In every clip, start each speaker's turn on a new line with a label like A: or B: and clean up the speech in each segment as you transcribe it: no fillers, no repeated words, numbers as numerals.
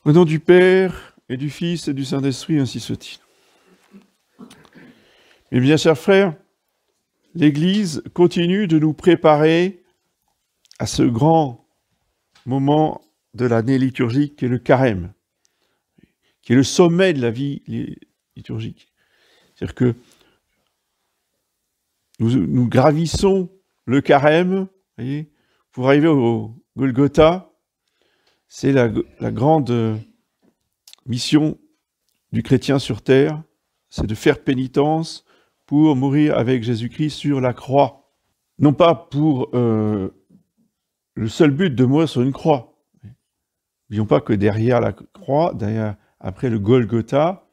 A: Au nom du Père, et du Fils, et du Saint-Esprit, ainsi soit-il. Mes bien chers frères, l'Église continue de nous préparer à ce grand moment de l'année liturgique qui est le carême, qui est le sommet de la vie liturgique. C'est-à-dire que nous gravissons le carême, voyez, pour arriver au Golgotha. C'est la grande mission du chrétien sur terre, c'est de faire pénitence pour mourir avec Jésus-Christ sur la croix. Non pas pour le seul but de mourir sur une croix. N'oublions pas que derrière la croix, après le Golgotha,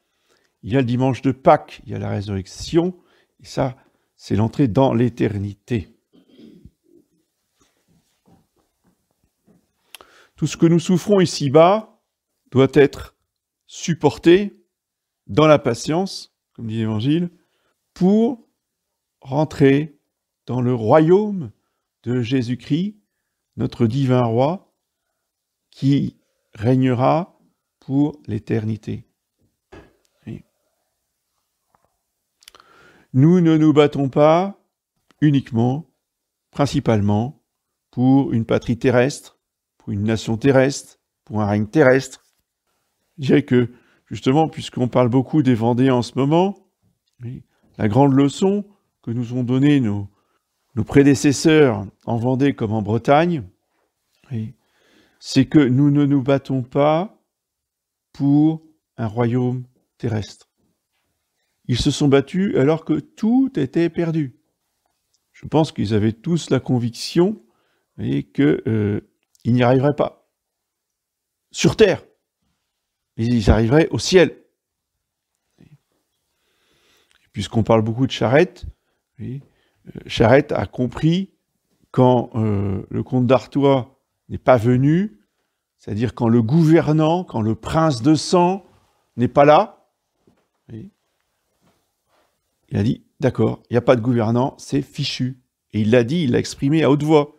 A: il y a le dimanche de Pâques, il y a la résurrection, et ça, c'est l'entrée dans l'éternité. Tout ce que nous souffrons ici-bas doit être supporté dans la patience, comme dit l'Évangile, pour rentrer dans le royaume de Jésus-Christ, notre divin roi, qui régnera pour l'éternité. Nous ne nous battons pas uniquement, principalement, pour une patrie terrestre, pour une nation terrestre, pour un règne terrestre. Je dirais que, justement, puisqu'on parle beaucoup des Vendéens en ce moment, la grande leçon que nous ont donnée nos prédécesseurs en Vendée comme en Bretagne, c'est que nous ne nous battons pas pour un royaume terrestre. Ils se sont battus alors que tout était perdu. Je pense qu'ils avaient tous la conviction qu'ils n'y arriveraient pas. Sur terre, mais ils arriveraient au ciel. Puisqu'on parle beaucoup de Charette, Charette a compris quand le comte d'Artois n'est pas venu, c'est-à-dire quand le gouvernant, quand le prince de sang n'est pas là, il a dit, d'accord, il n'y a pas de gouvernant, c'est fichu. Et il l'a dit, il l'a exprimé à haute voix.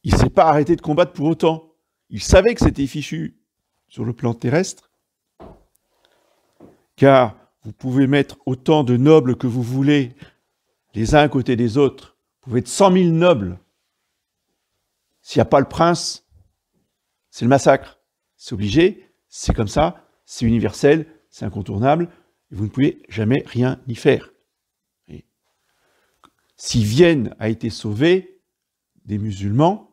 A: Il ne s'est pas arrêté de combattre pour autant. Il savait que c'était fichu sur le plan terrestre, car vous pouvez mettre autant de nobles que vous voulez, les uns à côté des autres. Vous pouvez être 100 000 nobles. S'il n'y a pas le prince, c'est le massacre. C'est obligé, c'est comme ça, c'est universel, c'est incontournable, et vous ne pouvez jamais rien y faire. Et si Vienne a été sauvée des musulmans,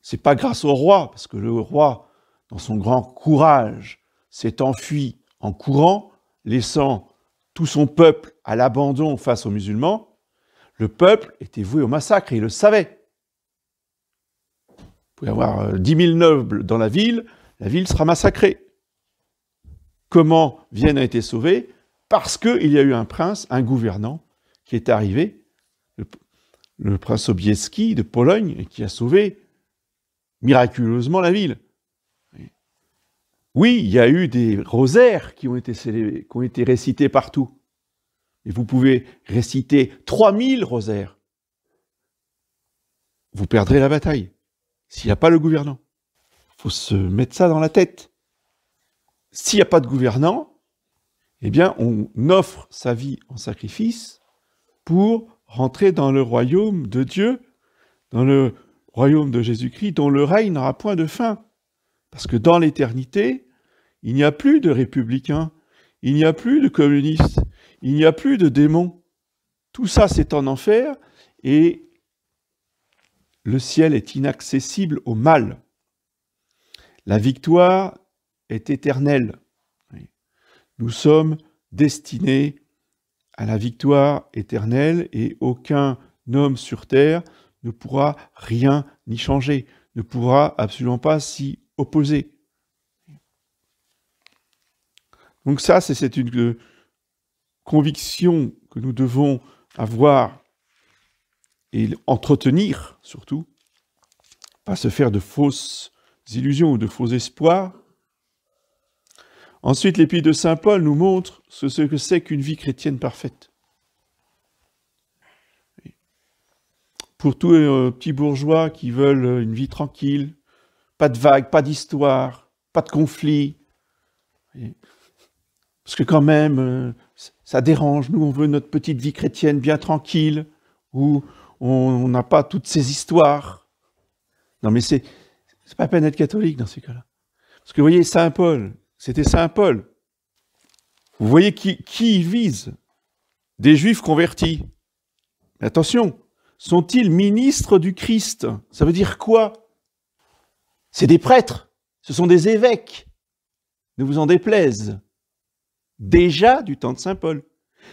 A: c'est pas grâce au roi, parce que le roi, dans son grand courage, s'est enfui en courant, laissant tout son peuple à l'abandon face aux musulmans. Le peuple était voué au massacre, et il le savait. Vous pouvez avoir 10 000 nobles dans la ville sera massacrée. Comment Vienne a été sauvée? Parce qu'il y a eu un prince, un gouvernant, qui est arrivé, le prince Sobieski de Pologne, et qui a sauvé miraculeusement la ville. Oui, il y a eu des rosaires qui ont été récités partout. Et vous pouvez réciter 3000 rosaires. Vous perdrez la bataille s'il n'y a pas le gouvernant. Il faut se mettre ça dans la tête. S'il n'y a pas de gouvernant, eh bien, on offre sa vie en sacrifice pour rentrer dans le royaume de Dieu, dans le royaume de Jésus-Christ, dont le règne n'aura point de fin. Parce que dans l'éternité, il n'y a plus de républicains, il n'y a plus de communistes, il n'y a plus de démons. Tout ça, c'est en enfer, et le ciel est inaccessible au mal. La victoire est éternelle. Nous sommes destinés à la victoire éternelle, et aucun homme sur terre ne pourra rien y changer, ne pourra absolument pas s'y opposer. Donc ça, c'est une conviction que nous devons avoir et entretenir, surtout, pas se faire de fausses illusions ou de faux espoirs. Ensuite, l'épître de saint Paul nous montre ce que c'est qu'une vie chrétienne parfaite. Pour tous les petits bourgeois qui veulent une vie tranquille, pas de vagues, pas d'histoire, pas de conflit. Parce que quand même, ça dérange. Nous, on veut notre petite vie chrétienne bien tranquille, où on n'a pas toutes ces histoires. Non, mais c'est pas la peine d'être catholique dans ces cas-là. Parce que vous voyez, Saint Paul, c'était Saint Paul. Vous voyez qui il vise? Des Juifs convertis. Mais attention, sont-ils ministres du Christ? Ça veut dire quoi? C'est des prêtres, ce sont des évêques. Ne vous en déplaise. Déjà du temps de Saint Paul,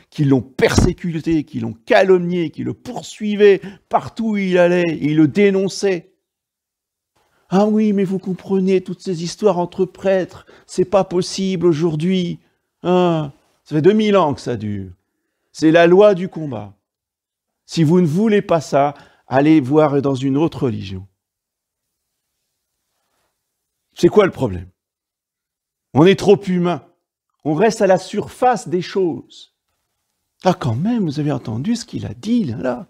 A: qui l'ont persécuté, qui l'ont calomnié, qui le poursuivaient partout où il allait, et il le dénonçait. Ah oui, mais vous comprenez toutes ces histoires entre prêtres, c'est pas possible aujourd'hui. Ah, ça fait 2000 ans que ça dure. C'est la loi du combat. Si vous ne voulez pas ça, allez voir dans une autre religion. C'est quoi le problème? On est trop humain. On reste à la surface des choses. Ah, quand même, vous avez entendu ce qu'il a dit, là.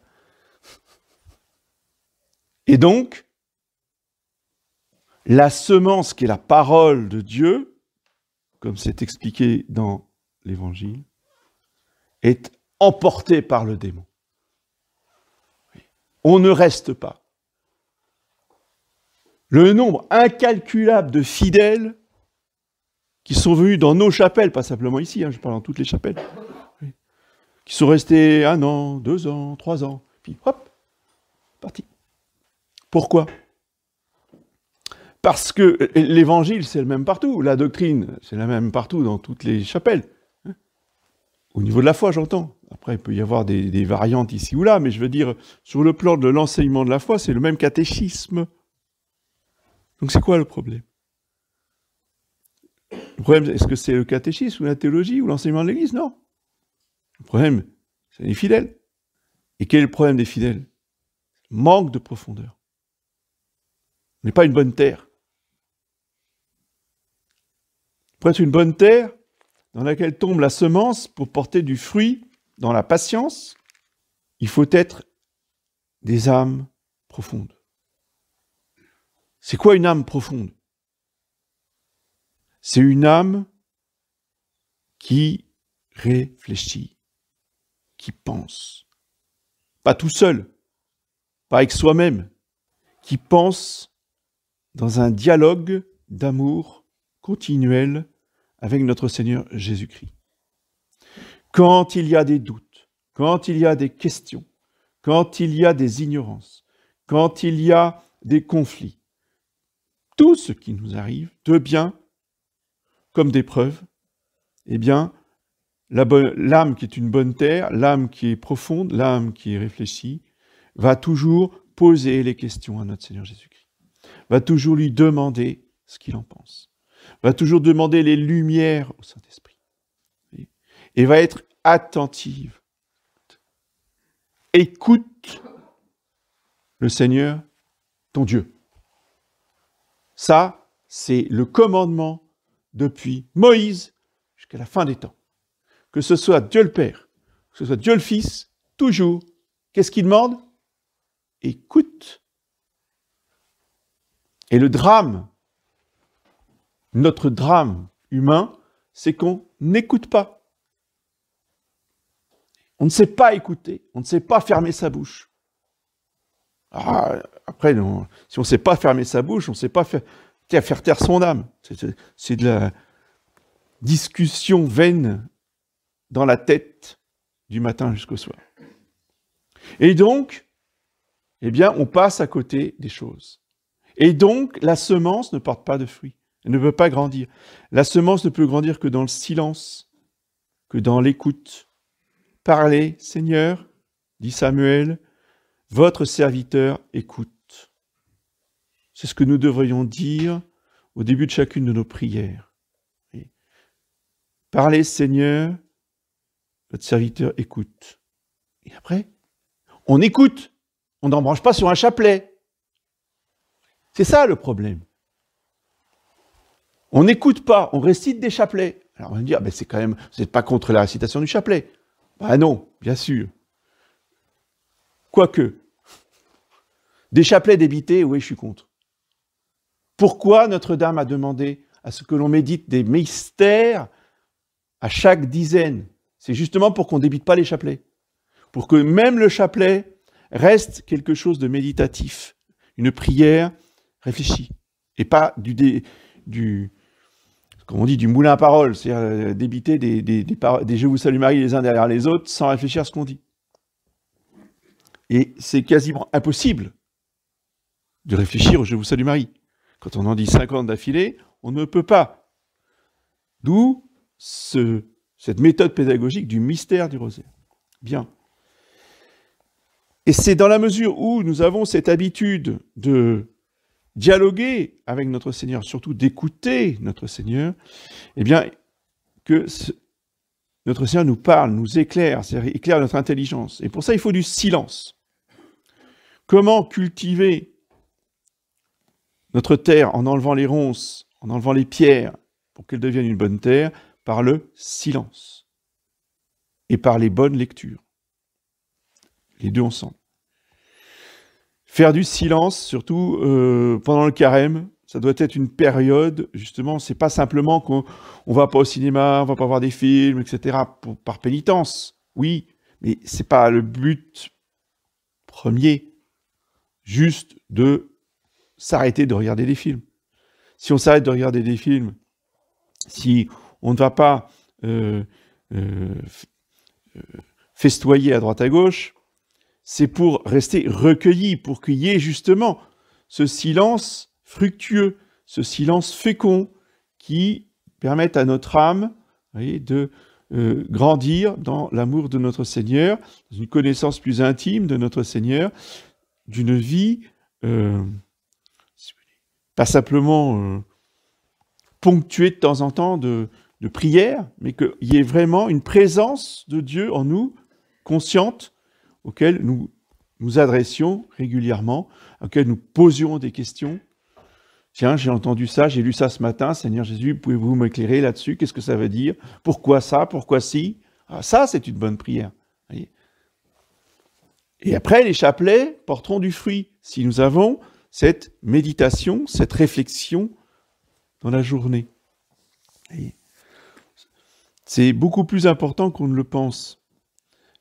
A: Et donc, la semence qui est la parole de Dieu, comme c'est expliqué dans l'Évangile, est emportée par le démon. On ne reste pas. Le nombre incalculable de fidèles qui sont venus dans nos chapelles, pas simplement ici, je parle dans toutes les chapelles, qui sont restés 1 an, 2 ans, 3 ans, puis hop, parti. Pourquoi? Parce que l'évangile, c'est le même partout, la doctrine, c'est la même partout dans toutes les chapelles. Au niveau de la foi, j'entends. Après, il peut y avoir des variantes ici ou là, mais je veux dire, sur le plan de l'enseignement de la foi, c'est le même catéchisme. Donc c'est quoi le problème? Le problème, est-ce que c'est le catéchisme ou la théologie ou l'enseignement de l'Église? Non. Le problème, c'est les fidèles. Et quel est le problème des fidèles? Manque de profondeur. On n'est pas une bonne terre. Pour être une bonne terre, dans laquelle tombe la semence pour porter du fruit dans la patience, il faut être des âmes profondes. C'est quoi une âme profonde? C'est une âme qui réfléchit, qui pense. Pas tout seul, pas avec soi-même, qui pense dans un dialogue d'amour continuel avec notre Seigneur Jésus-Christ. Quand il y a des doutes, quand il y a des questions, quand il y a des ignorances, quand il y a des conflits, tout ce qui nous arrive, de bien comme d'épreuve, eh bien, l'âme qui est une bonne terre, l'âme qui est profonde, l'âme qui est réfléchie, va toujours poser les questions à notre Seigneur Jésus-Christ, va toujours lui demander ce qu'il en pense, va toujours demander les lumières au Saint-Esprit, et va être attentive. Écoute le Seigneur, ton Dieu. Ça, c'est le commandement depuis Moïse jusqu'à la fin des temps. Que ce soit Dieu le Père, que ce soit Dieu le Fils, toujours. Qu'est-ce qu'il demande? Écoute. Et le drame, notre drame humain, c'est qu'on n'écoute pas. On ne sait pas écouter, on ne sait pas fermer sa bouche. Après, si on ne sait pas fermer sa bouche, on ne sait pas faire taire son âme. C'est de la discussion vaine dans la tête du matin jusqu'au soir. Et donc, eh bien, on passe à côté des choses. Et donc, la semence ne porte pas de fruits. Elle ne peut pas grandir. La semence ne peut grandir que dans le silence, que dans l'écoute. Parlez, Seigneur, dit Samuel, votre serviteur écoute. C'est ce que nous devrions dire au début de chacune de nos prières. Parlez, Seigneur, votre serviteur écoute. Et après, on écoute. On n'en branche pas sur un chapelet. C'est ça le problème. On n'écoute pas, on récite des chapelets. Alors on va me dire, c'est quand même, vous n'êtes pas contre la récitation du chapelet. Non, bien sûr. Quoique, des chapelets débités, oui, je suis contre. Pourquoi Notre-Dame a demandé à ce que l'on médite des mystères à chaque dizaine? C'est justement pour qu'on ne débite pas les chapelets. Pour que même le chapelet reste quelque chose de méditatif, une prière réfléchie, et pas comme on dit, du moulin à parole, c'est-à-dire débiter des Je vous salue Marie les uns derrière les autres sans réfléchir à ce qu'on dit. Et c'est quasiment impossible de réfléchir au Je vous salue Marie. Quand on en dit 50 d'affilée, on ne peut pas. D'où cette méthode pédagogique du mystère du rosaire. Bien. Et c'est dans la mesure où nous avons cette habitude de dialoguer avec notre Seigneur, surtout d'écouter notre Seigneur, eh bien, que notre Seigneur nous parle, nous éclaire, c'est-à-dire éclaire notre intelligence. Et pour ça, il faut du silence. Comment cultiver notre terre en enlevant les ronces, en enlevant les pierres, pour qu'elle devienne une bonne terre? Par le silence et par les bonnes lectures. Les deux ensemble. Faire du silence, surtout pendant le carême, ça doit être une période, justement, c'est pas simplement qu'on va pas au cinéma, on va pas voir des films, etc., par pénitence, oui, mais c'est pas le but premier, juste de s'arrêter de regarder des films. Si on s'arrête de regarder des films, si on ne va pas festoyer à droite à gauche, c'est pour rester recueilli, pour qu'il y ait justement ce silence fructueux, ce silence fécond qui permette à notre âme, vous voyez, de grandir dans l'amour de notre Seigneur, dans une connaissance plus intime de notre Seigneur, d'une vie pas simplement ponctuée de temps en temps de prière, mais qu'il y ait vraiment une présence de Dieu en nous, consciente, auquel nous nous adressions régulièrement, auquel nous posions des questions. Tiens, j'ai entendu ça, j'ai lu ça ce matin, Seigneur Jésus, pouvez-vous m'éclairer là-dessus? Qu'est-ce que ça veut dire? Pourquoi ça? Pourquoi si? Ah, ça, c'est une bonne prière. Voyez. Et après, les chapelets porteront du fruit, si nous avons cette méditation, cette réflexion dans la journée. Voyez. C'est beaucoup plus important qu'on ne le pense.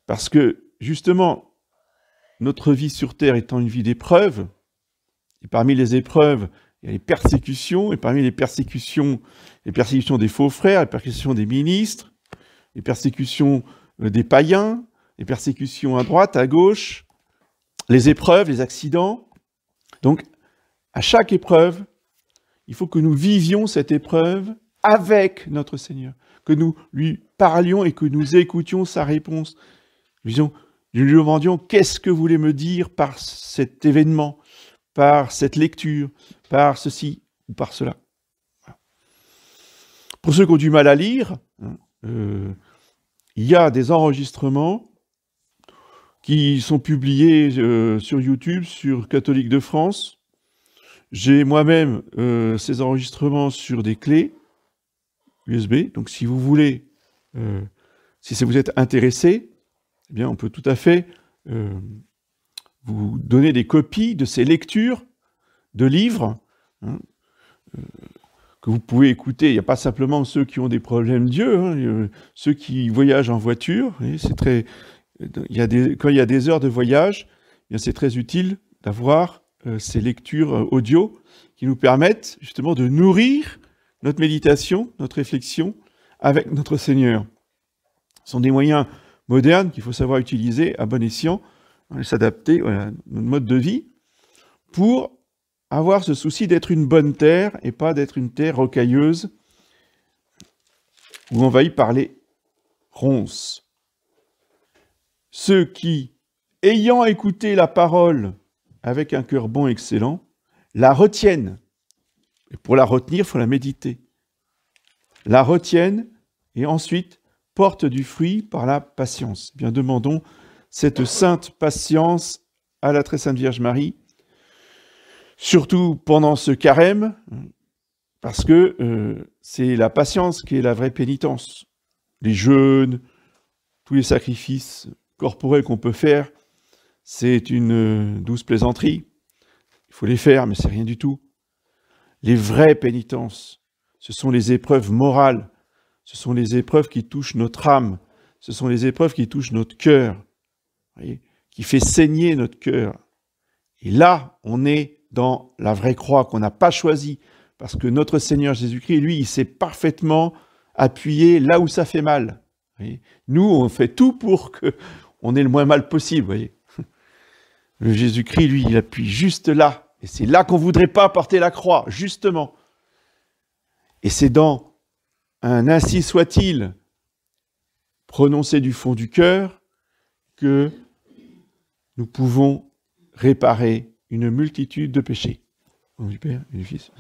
A: Parce que, justement, notre vie sur Terre étant une vie d'épreuves, et parmi les épreuves, il y a les persécutions, et parmi les persécutions des faux frères, les persécutions des ministres, les persécutions des païens, les persécutions à droite, à gauche, les épreuves, les accidents. Donc, à chaque épreuve, il faut que nous vivions cette épreuve avec notre Seigneur, que nous lui parlions et que nous écoutions sa réponse. Nous lui demandions, qu'est-ce que vous voulez me dire par cet événement, par cette lecture, par ceci ou par cela. Pour ceux qui ont du mal à lire, il y a des enregistrements qui sont publiés sur YouTube, sur Catholique de France. J'ai moi-même ces enregistrements sur des clés USB. Donc si vous voulez, si ça vous est intéressé, eh bien on peut tout à fait vous donner des copies de ces lectures de livres que vous pouvez écouter. Il n'y a pas simplement ceux qui ont des problèmes Dieu, ceux qui voyagent en voiture. C'est très, quand il y a des heures de voyage, eh bien c'est très utile d'avoir ces lectures audio qui nous permettent justement de nourrir notre méditation, notre réflexion avec notre Seigneur. Ce sont des moyens modernes qu'il faut savoir utiliser à bon escient, s'adapter à notre mode de vie pour avoir ce souci d'être une bonne terre et pas d'être une terre rocailleuse ou envahie par les ronces. Ceux qui, ayant écouté la parole avec un cœur bon et excellent, la retiennent. Et pour la retenir, il faut la méditer. La retiennent et ensuite portent du fruit par la patience. Eh bien, demandons cette sainte patience à la très sainte Vierge Marie, surtout pendant ce carême, parce que c'est la patience qui est la vraie pénitence. Les jeûnes, tous les sacrifices corporels qu'on peut faire, c'est une douce plaisanterie. Il faut les faire, mais c'est rien du tout. Les vraies pénitences, ce sont les épreuves morales, ce sont les épreuves qui touchent notre âme, ce sont les épreuves qui touchent notre cœur, voyez, qui fait saigner notre cœur. Et là, on est dans la vraie croix qu'on n'a pas choisie, parce que notre Seigneur Jésus-Christ, lui, il s'est parfaitement appuyé là où ça fait mal. Voyez. Nous, on fait tout pour qu'on ait le moins mal possible. Voyez. Le Jésus-Christ, lui, il appuie juste là. Et c'est là qu'on ne voudrait pas porter la croix, justement. Et c'est dans un « ainsi soit-il » prononcé du fond du cœur que nous pouvons réparer une multitude de péchés. Au nom du Père et du Fils.